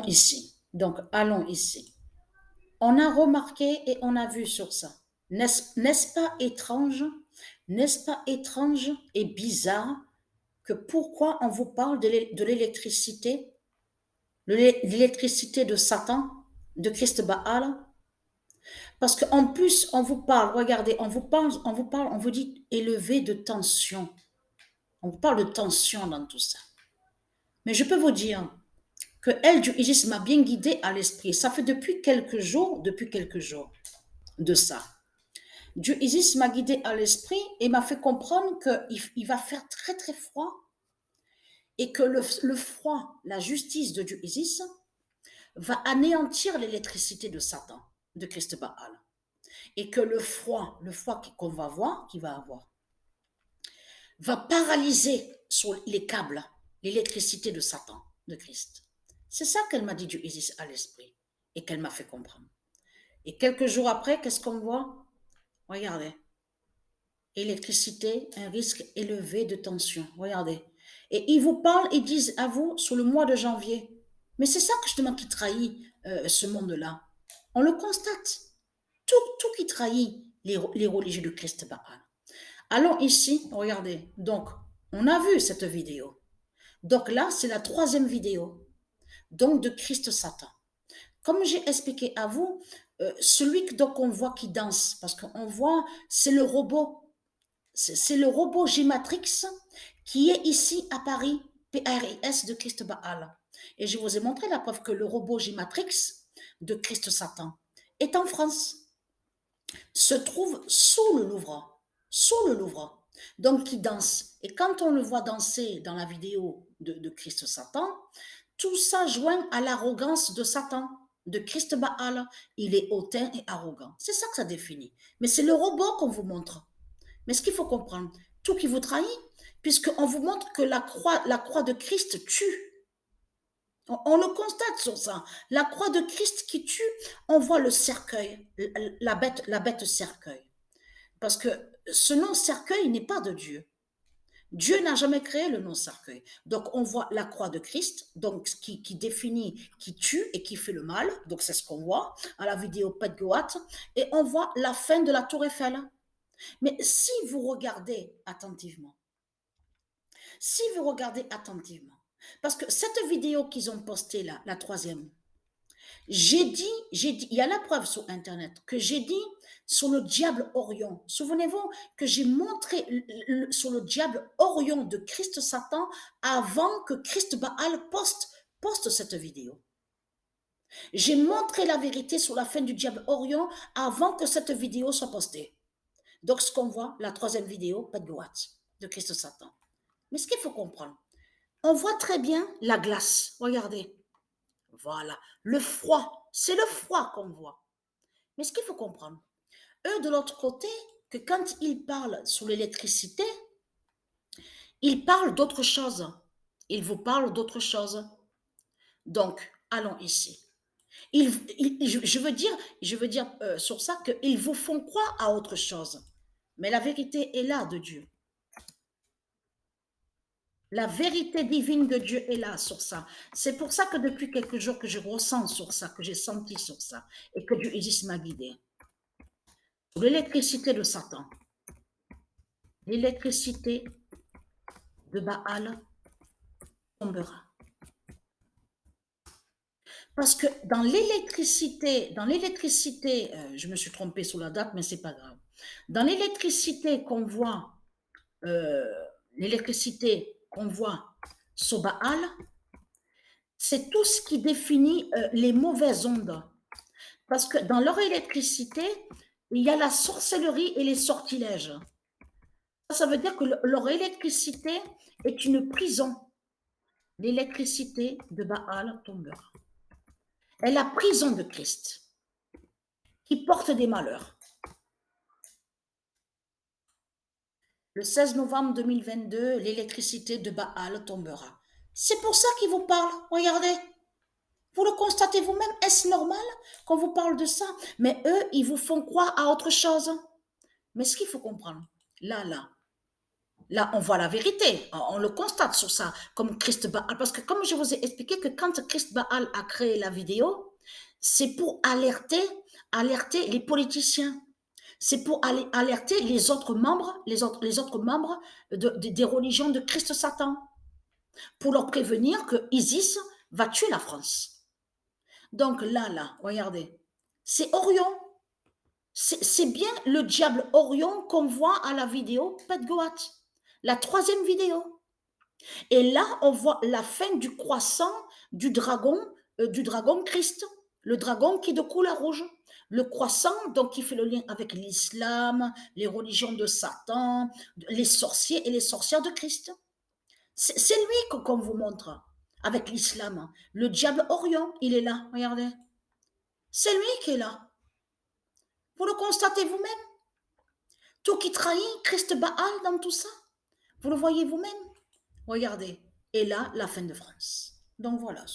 allons ici. Donc, allons ici. On a remarqué et on a vu sur ça. N'est-ce pas étrange? N'est-ce pas étrange et bizarre que pourquoi on vous parle de l'électricité, l'électricité de Satan, de Christ Baal? Parce qu'en plus, on vous parle, regardez, on vous dit élevé de tension. On vous parle de tension dans tout ça. Mais je peux vous dire que elle du Isis m'a bien guidée à l'esprit. Ça fait depuis quelques jours de ça. Dieu Isis m'a guidé à l'esprit et m'a fait comprendre qu'il va faire très très froid et que le froid, la justice de Dieu Isis, va anéantir l'électricité de Satan, de Christ Baal. Et que le froid qu'on va voir, qu'il va avoir, va paralyser sur les câbles l'électricité de Satan, de Christ. C'est ça qu'elle m'a dit Dieu Isis à l'esprit et qu'elle m'a fait comprendre. Et quelques jours après, qu'est-ce qu'on voit? Regardez. Électricité, un risque élevé de tension. Regardez. Et ils vous parlent, ils disent à vous sur le mois de janvier. Mais c'est ça justement qui trahit ce monde-là. On le constate. Tout qui trahit les religieux de Christ Baal. Allons ici, regardez. Donc, on a vu cette vidéo. Donc là, c'est la troisième vidéo. Donc de Christ Satan. Comme j'ai expliqué à vous, celui donc on voit qui danse, parce qu'on voit, c'est le robot. C'est le robot G-Matrix qui est ici à Paris, PRIS de Christ Baal. Et je vous ai montré la preuve que le robot G-Matrix de Christ Satan est en France, se trouve sous le Louvre, donc qui danse. Et quand on le voit danser dans la vidéo de Christ Satan, tout ça joint à l'arrogance de Satan, de Christ Baal. Il est hautain et arrogant. C'est ça que ça définit. Mais c'est le robot qu'on vous montre. Mais ce qu'il faut comprendre, tout qui vous trahit, puisqu'on vous montre que la croix de Christ tue. On le constate sur ça. La croix de Christ qui tue, on voit le cercueil, la bête cercueil. Parce que ce nom cercueil n'est pas de Dieu. Dieu n'a jamais créé le nom cercueil. Donc on voit la croix de Christ, donc qui définit, qui tue et qui fait le mal. Donc c'est ce qu'on voit à la vidéo Pet Goat. Et on voit la fin de la tour Eiffel. Mais si vous regardez attentivement, parce que cette vidéo qu'ils ont postée là, la troisième, j'ai dit, il y a la preuve sur Internet que j'ai dit sur le diable Orion. Souvenez-vous que j'ai montré sur le diable Orion de Christ Satan avant que Christ Baal poste cette vidéo. J'ai montré la vérité sur la fin du diable Orion avant que cette vidéo soit postée. Donc, ce qu'on voit, la troisième vidéo, Pet Goat, de Christ Satan. Mais ce qu'il faut comprendre, on voit très bien la glace. Regardez. Voilà. Le froid. C'est le froid qu'on voit. Mais ce qu'il faut comprendre, eux, de l'autre côté, que quand ils parlent sur l'électricité, ils parlent d'autre chose. Ils vous parlent d'autre chose. Donc, allons ici. Je veux dire sur ça qu'ils vous font croire à autre chose. Mais la vérité est là de Dieu. La vérité divine de Dieu est là sur ça. C'est pour ça que depuis quelques jours que je ressens sur ça, que j'ai senti sur ça, et que Dieu Isis m'a guidé. L'électricité de Satan, l'électricité de Baal tombera. Parce que dans l'électricité, je me suis trompée sur la date, mais c'est pas grave. Dans l'électricité qu'on voit, sur Baal, c'est tout ce qui définit les mauvaises ondes. Parce que dans leur électricité, il y a la sorcellerie et les sortilèges. Ça veut dire que leur électricité est une prison. L'électricité de Baal tombera. est la prison de Christ qui porte des malheurs. Le 16 novembre 2022, l'électricité de Baal tombera. C'est pour ça qu'il vous parle. Regardez. Vous le constatez vous-même. Est-ce normal qu'on vous parle de ça? Mais eux, ils vous font croire à autre chose. Mais ce qu'il faut comprendre, là, Là, on voit la vérité, on le constate sur ça, comme Christ Baal. Parce que comme je vous ai expliqué que quand Christ Baal a créé la vidéo, c'est pour alerter les politiciens. C'est pour alerter les autres membres, les autres membres des religions de Christ Satan, pour leur prévenir que Isis va tuer la France. Donc là, regardez, c'est Orion. C'est bien le diable Orion qu'on voit à la vidéo Pet Goat, la troisième vidéo. Et là, on voit la fin du croissant du dragon Christ, le dragon qui est de couleur rouge. Le croissant, donc, qui fait le lien avec l'islam, les religions de Satan, les sorciers et les sorcières de Christ. C'est lui qu'on vous montre avec l'islam. Le diable Orion, il est là, regardez. C'est lui qui est là. Vous le constatez vous-même. Tout qui trahit Christ Baal dans tout ça. Vous le voyez vous-même. Regardez. Et là, la fin de France. Donc voilà.